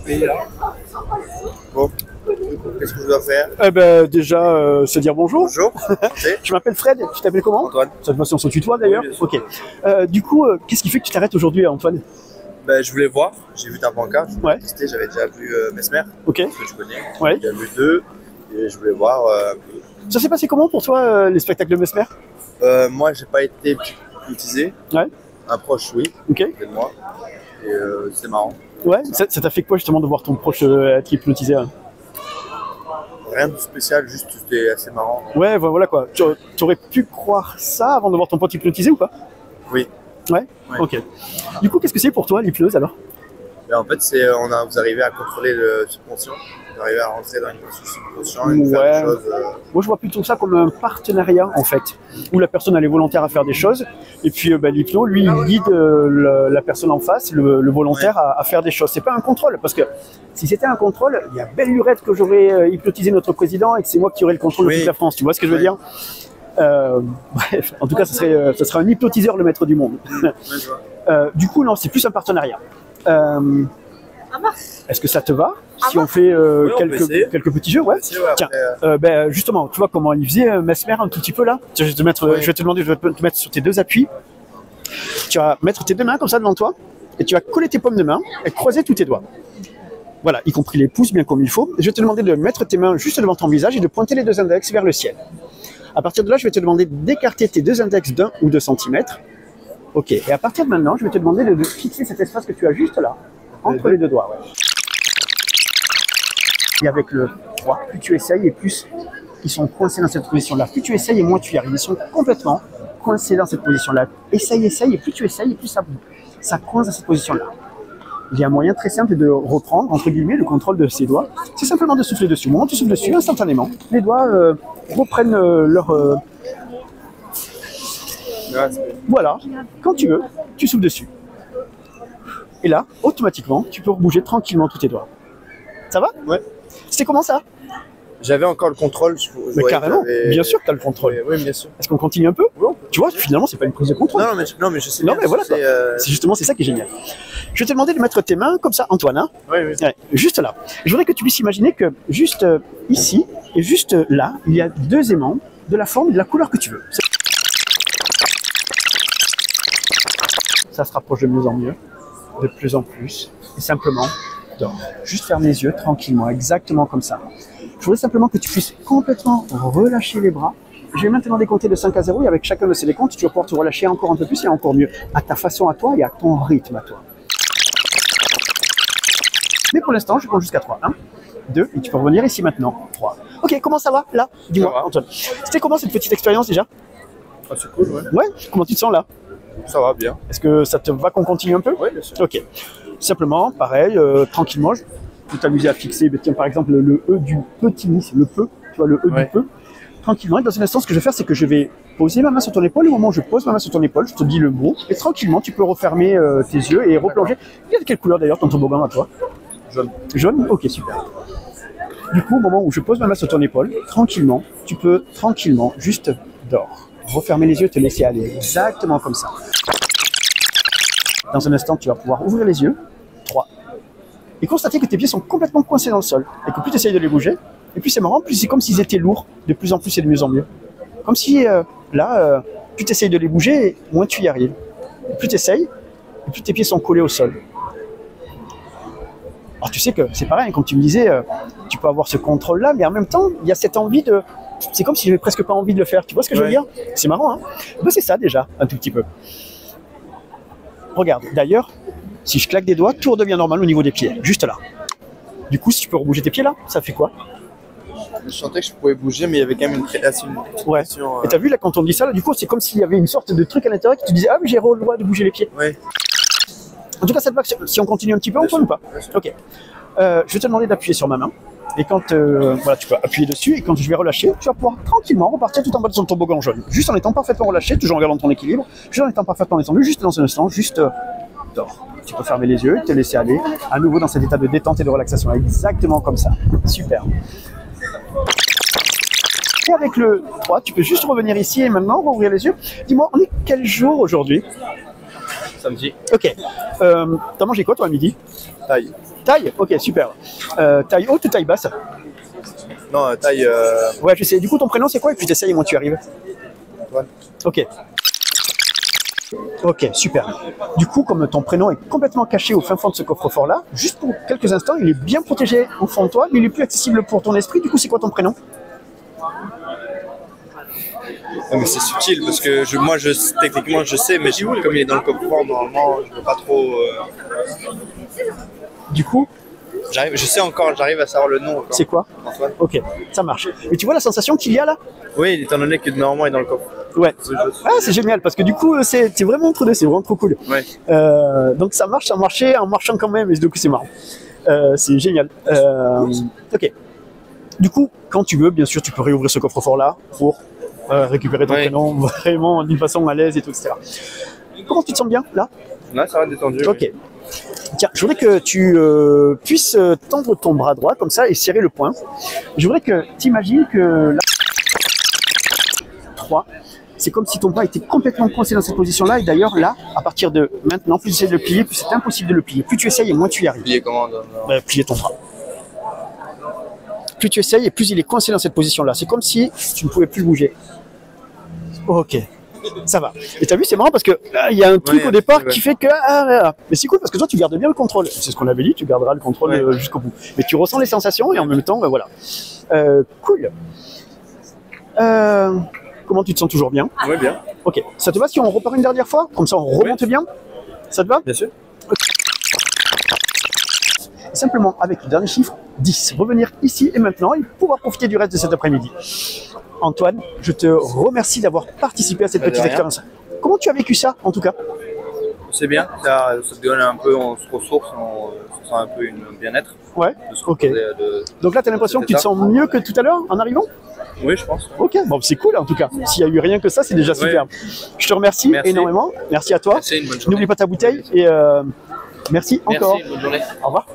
Oui, là. Bon, qu'est-ce que je dois faire? Eh ben, déjà, se dire bonjour. Bonjour. Je m'appelle Fred, tu t'appelles comment? Antoine. Cette fois-ci, on se tutoie d'ailleurs. Oui, bien sûr. Ok. Du coup, qu'est-ce qui fait que tu t'arrêtes aujourd'hui, Antoine? Ben, je voulais voir, j'ai vu ta pancarte, je voulais Ouais. tester, j'avais déjà vu Mesmer, Ok. que tu connais. Ouais. J'ai déjà vu deux, et je voulais voir un peu. Ça s'est passé comment pour toi, les spectacles de Mesmer? Moi, j'ai pas été hypnotisé. Ouais. Un proche, oui, Ok. de moi. Et c'est marrant. Ouais. Ça t'a fait quoi justement de voir ton proche être hypnotisé, hein? Rien de spécial, juste c'était assez marrant. Ouais, voilà quoi. Tu aurais pu croire ça avant de voir ton pote hypnotisé ou pas? Oui. Ouais. Ouais. Ok. Du coup, qu'est-ce que c'est pour toi l'hypnose alors? Et en fait, vous arrivez à contrôler le subconscient, vous arrivez à rentrer dans une conscience subconscient et faire Ouais. des choses. Moi, je vois plutôt ça comme un partenariat, en fait, où la personne elle est volontaire à faire des choses, et puis l'hypno, lui, il guide la personne en face, le volontaire, à faire des choses. C'est pas un contrôle, parce que si c'était un contrôle, il y a belle lurette que j'aurais hypnotisé notre président et que c'est moi qui aurais le contrôle de toute la France. Tu vois ce que je veux dire? Bref, en tout cas, ce serait un hypnotiseur, le maître du monde. Ouais, je vois. Du coup, non, c'est plus un partenariat. Est-ce que ça te va si on fait Oui, on peut essayer. quelques petits jeux? Ouais. C'est, ouais, Tiens, après, justement, tu vois comment il faisait Mesmer un tout petit peu là? Tiens, je vais te demander, je vais te mettre sur tes deux appuis. Tu vas mettre tes deux mains comme ça devant toi et tu vas coller tes paumes de main et croiser tous tes doigts. Voilà, y compris les pouces bien comme il faut. Je vais te demander de mettre tes mains juste devant ton visage et de pointer les deux index vers le ciel. À partir de là, je vais te demander d'écarter tes deux index d'1 ou 2 cm. Ok, et à partir de maintenant, je vais te demander de fixer cet espace que tu as juste là, entre les deux doigts. Ouais. Et avec le 3, plus tu essayes et plus ils sont coincés dans cette position-là. Plus tu essayes et moins tu y arrives. Ils sont complètement coincés dans cette position-là. Essaye, et plus tu essayes et plus ça coince dans cette position-là. Il y a un moyen très simple de reprendre, entre guillemets, le contrôle de ces doigts. C'est simplement de souffler dessus. Au moment où tu souffles dessus, instantanément, les doigts reprennent leur... Voilà, quand tu veux, tu souffles dessus. Et là, automatiquement, tu peux bouger tranquillement tous tes doigts. Ça va? Ouais. C'était comment ça? J'avais encore le contrôle. Mais carrément, bien sûr que tu as le contrôle. Oui, bien sûr. Est-ce qu'on continue un peu? Oui, tu vois, finalement, c'est pas une prise de contrôle. Non, mais je sais Non, bien. mais voilà quoi. C'est justement ça qui est génial. Je vais te demander de mettre tes mains comme ça, Antoine. Hein, Oui. ouais, juste là. Je voudrais que tu puisses imaginer que juste ici et juste là, il y a deux aimants de la forme et de la couleur que tu veux. Ça se rapproche de mieux en mieux, de plus en plus, et simplement dors. Juste ferme les yeux tranquillement, exactement comme ça. Je voudrais simplement que tu puisses complètement relâcher les bras. Je vais maintenant décompter de 5 à 0 et avec chacun de ces décomptes, tu vas pouvoir te relâcher encore un peu plus et encore mieux, à ta façon à toi et à ton rythme à toi. Mais pour l'instant, je compte jusqu'à 3. 1, 2, et tu peux revenir ici maintenant. 3. Ok, comment ça va là? Dis-moi, Antoine. C'était comment cette petite expérience déjà? Ah, c'est cool, ouais. Ouais, comment tu te sens là? Ça va bien. Est-ce que ça te va qu'on continue un peu? Oui, bien sûr. Ok. Simplement, pareil, tranquillement, je peux t'amuser à fixer, tiens, par exemple, le E du petit nid, le peu, tu vois, le E du peu. Tranquillement, et dans un instant, ce que je vais faire, c'est que je vais poser ma main sur ton épaule. Au moment où je pose ma main sur ton épaule, je te dis le mot, et tranquillement, tu peux refermer tes yeux et replonger. Il y a de quelle couleur d'ailleurs ton toboggan à toi? Jaune. Jaune? Ok, super. Du coup, au moment où je pose ma main sur ton épaule, tranquillement, tu peux tranquillement juste dors. Refermer les yeux, te laisser aller, exactement comme ça. Dans un instant, tu vas pouvoir ouvrir les yeux. 3. Et constater que tes pieds sont complètement coincés dans le sol. Et que plus tu essayes de les bouger, et plus c'est marrant, plus c'est comme s'ils étaient lourds, de plus en plus et de mieux en mieux. Comme si, plus tu essayes de les bouger, moins tu y arrives. Et plus tu essayes, et plus tes pieds sont collés au sol. Alors tu sais que c'est pareil, comme tu me disais, tu peux avoir ce contrôle-là, mais en même temps, il y a cette envie de... C'est comme si j'avais presque pas envie de le faire. Tu vois ce que je veux dire? C'est marrant, hein? Ben, c'est ça déjà, un tout petit peu. Regarde, d'ailleurs, si je claque des doigts, tout redevient normal au niveau des pieds, juste là. Du coup, si tu peux rebouger tes pieds là, ça fait quoi? Je sentais que je pouvais bouger, mais il y avait quand même une pression. Ouais. Et t'as vu là, quand on dit ça, là, du coup, c'est comme s'il y avait une sorte de truc à l'intérieur qui te disait, ah oui, j'ai le droit de bouger les pieds. Ouais. En tout cas, ça te va, si on continue un petit peu, on peut ou pas? Ok. Je vais te demander d'appuyer sur ma main. Et quand voilà, tu peux appuyer dessus, et quand je vais relâcher, tu vas pouvoir tranquillement repartir tout en bas de ton toboggan jaune. Juste en étant parfaitement relâché, toujours en gardant ton équilibre, juste en étant parfaitement détendu, juste dans un instant, juste dors. Tu peux fermer les yeux, te laisser aller, à nouveau dans cet état de détente et de relaxation, exactement comme ça. Super. Et avec le 3, tu peux juste revenir ici et maintenant rouvrir les yeux. Dis-moi, on est quel jour aujourd'hui? Samedi. Ok. T'as mangé quoi toi à midi? Taille. Taille? Ok, super. Taille haute ou taille basse? Non, taille. Ouais, je sais. Du coup, ton prénom, c'est quoi? Et puis t'essayes et moi, tu arrives. Antoine. Ok. Ok, super. Du coup, comme ton prénom est complètement caché au fin fond de ce coffre-fort-là, juste pour quelques instants, il est bien protégé au fond de toi, mais il est plus accessible pour ton esprit. Du coup, c'est quoi ton prénom? Non, mais c'est subtil parce que techniquement je sais, mais comme il est dans le coffre-fort, normalement je ne peux pas trop. Du coup, Je sais encore, j'arrive à savoir le nom. Encore. c'est quoi? Antoine. Ok, ça marche. Et tu vois la sensation qu'il y a là? Oui, étant donné que normalement il est dans le coffre. Ouais. Ah, c'est génial parce que du coup, c'est vraiment entre deux, c'est vraiment trop cool. Ouais. Donc ça marche, ça marchait en marchant quand même, et du coup, c'est marrant. C'est génial. Ok. Du coup, quand tu veux, bien sûr, tu peux réouvrir ce coffre-fort-là pour récupérer ton prénom vraiment d'une façon à l'aise et tout, etc. Comment tu te sens bien là? Là, ça va détendu. Ok. Oui. Tiens, je voudrais que tu puisses tendre ton bras droit comme ça et serrer le poing. Je voudrais que tu imagines que là, 3, c'est comme si ton bras était complètement coincé dans cette position-là. Et d'ailleurs, là, à partir de maintenant, plus tu essaies de le plier, plus c'est impossible de le plier. Plus tu essayes et moins tu y arrives. Plier comment Plier ton bras. Plus tu essayes et plus il est coincé dans cette position-là. C'est comme si tu ne pouvais plus bouger. Ok, ça va. Et t'as vu, c'est marrant parce que il y a un truc au départ qui fait que... mais c'est cool parce que toi, tu gardes bien le contrôle. C'est ce qu'on avait dit, tu garderas le contrôle jusqu'au bout. Mais tu ressens les sensations et en même temps, voilà. Cool. Comment tu te sens? Toujours bien? Oui, bien. Ok, ça te va si on repart une dernière fois? Comme ça, on remonte bien? Ça te va? Bien sûr. Simplement, avec le dernier chiffre, 10. Revenir ici et maintenant et pouvoir profiter du reste de cet après-midi. Antoine, je te remercie d'avoir participé à cette petite expérience. Comment tu as vécu ça, en tout cas? C'est bien, ça te donne un peu, on se ressource, on se sent un peu une bien-être. Ouais, ok. Donc là, tu as l'impression que tu te sens mieux que tout à l'heure en arrivant? Oui, je pense. Ok, bon, c'est cool en tout cas. S'il y a eu rien que ça, c'est déjà super. Je te remercie énormément. Merci à toi. Merci, une bonne journée. N'oublie pas ta bouteille et merci encore. Merci, bonne journée. Au revoir.